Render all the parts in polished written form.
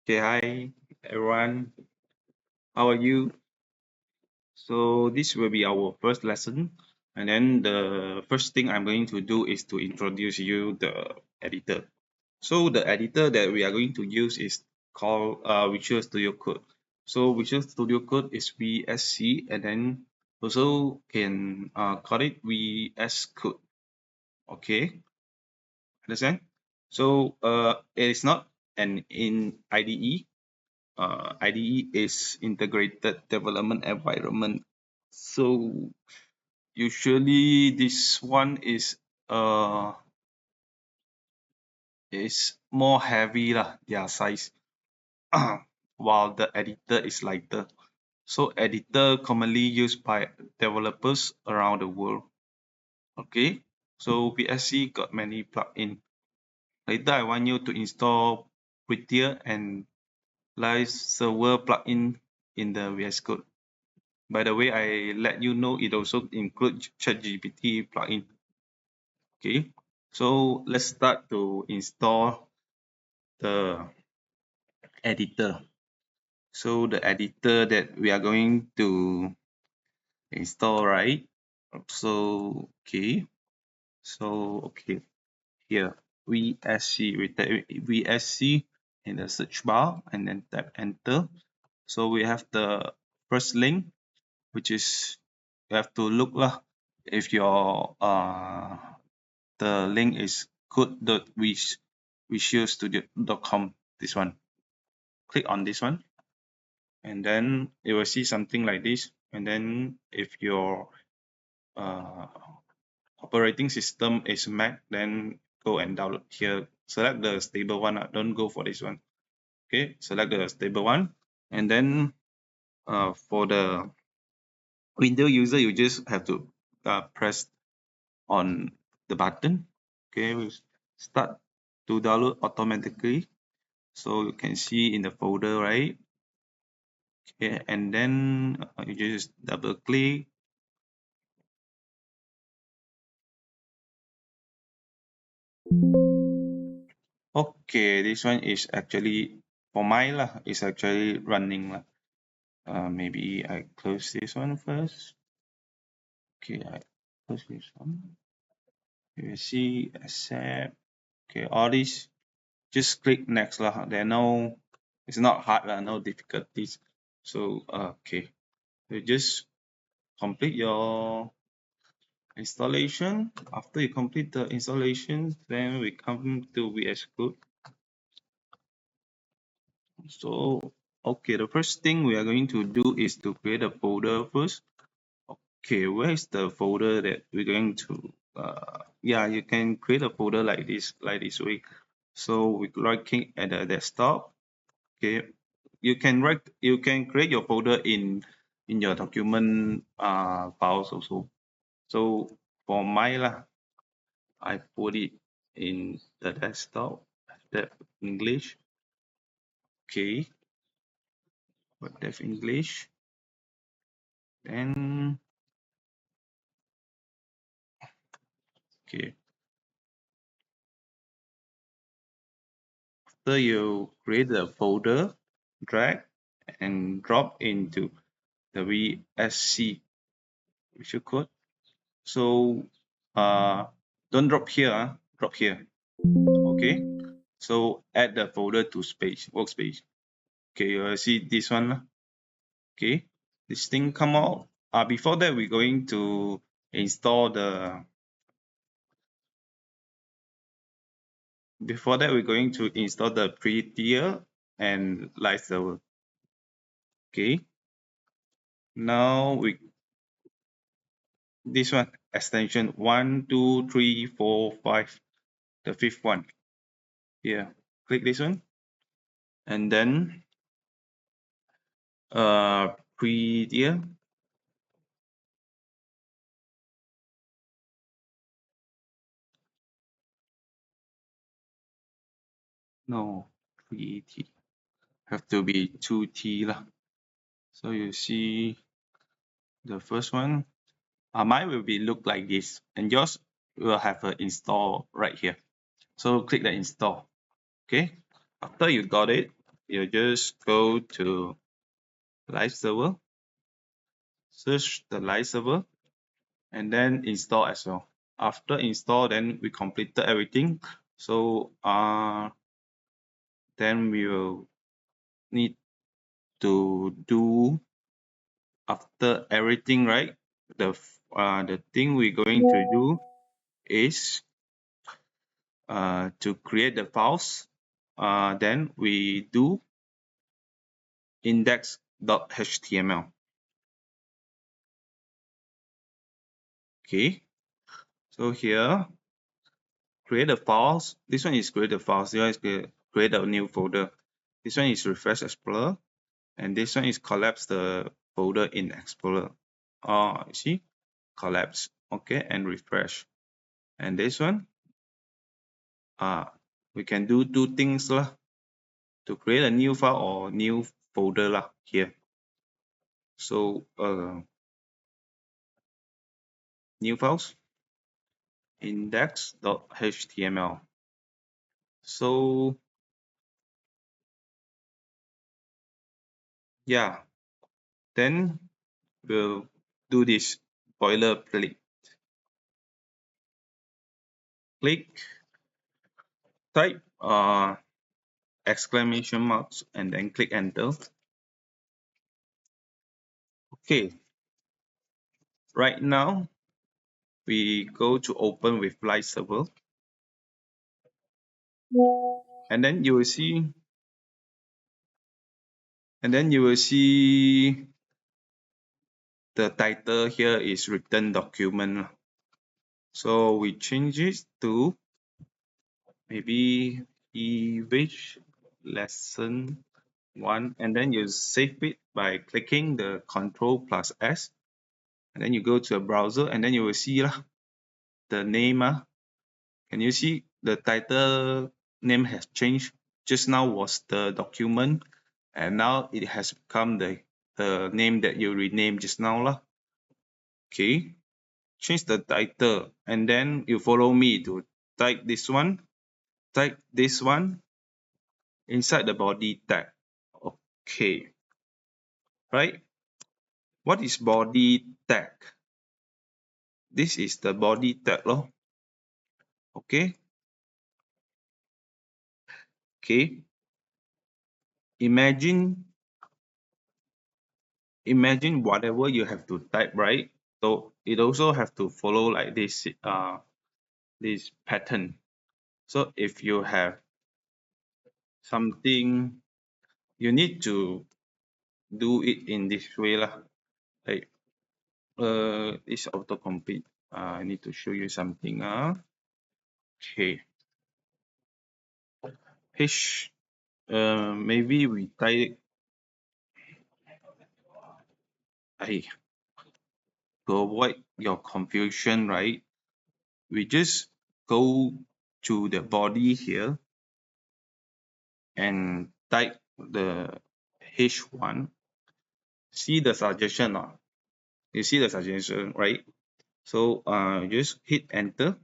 Okay, hi everyone. How are you? So this will be our first lesson, and then the first thing I'm going to do is to introduce you the editor. So the editor that we are going to use is called Visual Studio Code. So Visual Studio Code is VSC, and then also can call it VS Code. Okay, understand? So it is not an in IDE. IDE is integrated development environment. So usually this one is more heavy lah, their size, while the editor is lighter. So editor commonly used by developers around the world. Okay, so VSC got many plugin. Later I want you to install Prettier and Live Server plugin in the VS Code. By the way, I let you know it also includes ChatGPT plugin. Okay, so let's start to install the editor. So the editor that we are going to install, right? So here VSC, we type VSC in the search bar and then tap enter. So we have the first link, which is you have to look lah if your the link is code.visualstudio.com. This one, click on this one, and then you will see something like this. And then if your uh, operating system is Mac, then go and download here. Select the stable one. Don't go for this one. Okay, select the stable one, and then for the Windows user, you just have to press on the button. Okay, we start to download automatically. So you can see in the folder, right? Okay, and then you just double click. Okay, this one is actually for mine lah. It's actually running lah. Maybe I close this one first. Okay, I close this one. You see, accept. Okay, all this. Just click next lah. There are no. It's not hard lah. No difficulties. So okay, you just complete your installation. After you complete the installation, then we come to VS Code. So okay, the first thing we are going to do is to create a folder first. Okay, where is the folder that we're going to yeah, you can create a folder like this way. So we right click at the desktop. Okay, you can create your folder in your document files also. So for mine lah, I put it in the desktop, the English. Okay, but that's English. Then okay, after you create the folder, drag and drop into the VSC visual code. So don't drop here, drop here. Okay. So add the folder to space, workspace. Okay, you will see this one. Okay, this thing come out. Before that, we're going to install the. Before that, we're going to install the Prettier and Live Server. Okay. Now we this one extension 1, 2, 3, 4, 5. The fifth one. Here, click this one, and then Prettier. No, 3T. Have to be 2T lah. So you see the first one. Mine will be look like this, and yours will have an install right here. So click the install. Okay. After you got it, you just go to live server, search the live server, and then install as well. After install, then we completed everything. So then we will need to do, after everything, right? The thing we're going to do is to create the files. Then we do index.html. Okay, so here create a files. This one is create a files. This one is create a new folder. This one is refresh explorer, and this one is collapse the folder in explorer. You see, collapse. Okay, and refresh. And this one, we can do two things lah, to create a new file or new folder lah here. So new files, index.html. So yeah, then we'll do this boilerplate. Click, type exclamation marks, and then click enter. Okay, right now we go to open with live server, and then you will see, the title here is written document. So we change it to maybe English lesson 1, and then you save it by clicking the Ctrl plus S, and then you go to a browser, and then you will see the name. Can you see the title name has changed? Just now was the document, and now it has become the name that you renamed just now lah. Okay, change the title, and then you follow me to type this one inside the body tag. Okay, right? What is body tag? This is the body tag lor. Okay. Okay. Imagine whatever you have to type, right? So it also have to follow like this pattern. So if you have something, you need to do it in this way lah. Like this autocomplete. I need to show you something. Okay. Maybe we type. To avoid your confusion, right? We just go to the body here and type the H1. See the suggestion, you see the suggestion, right? So just hit enter,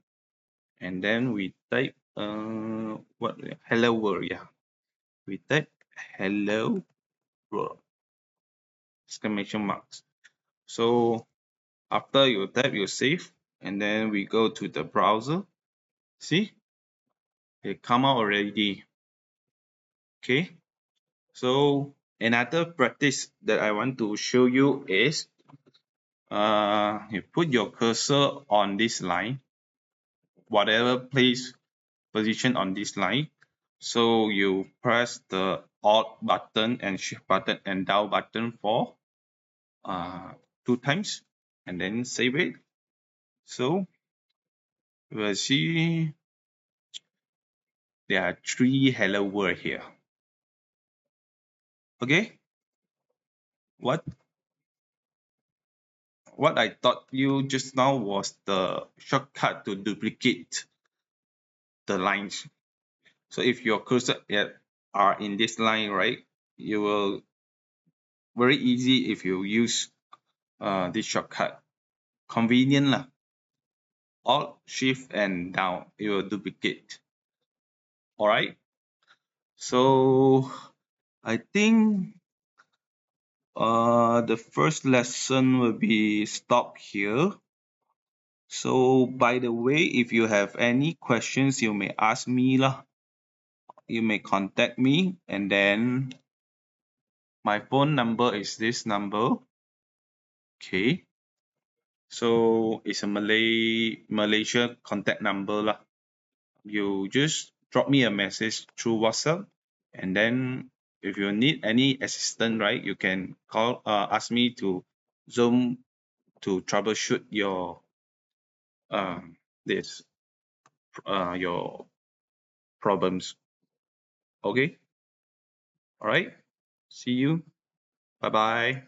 and then we type what, hello world. Yeah, we type hello world exclamation marks. So after you type, you save, and then we go to the browser. See, it come out already. Okay, so another practice that I want to show you is you put your cursor on this line, whatever place position on this line. So you press the Alt button and Shift button and down button for 2 times, and then save it. So we'll see there are 3 hello world here. Okay, what I taught you just now was the shortcut to duplicate the lines. So if your cursor are in this line, right, you will very easy if you use this shortcut. Convenient lah. Alt, Shift, and down, it will duplicate. All right. So I think the first lesson will be stop here. So by the way, if you have any questions, you may ask me lah. You may contact me, and then my phone number is this number. Okay. So it's a Malaysia contact number lah. You just drop me a message through WhatsApp, and then if you need any assistance, right, you can ask me to Zoom to troubleshoot uh, this your problems. Okay. All right. See you. Bye bye.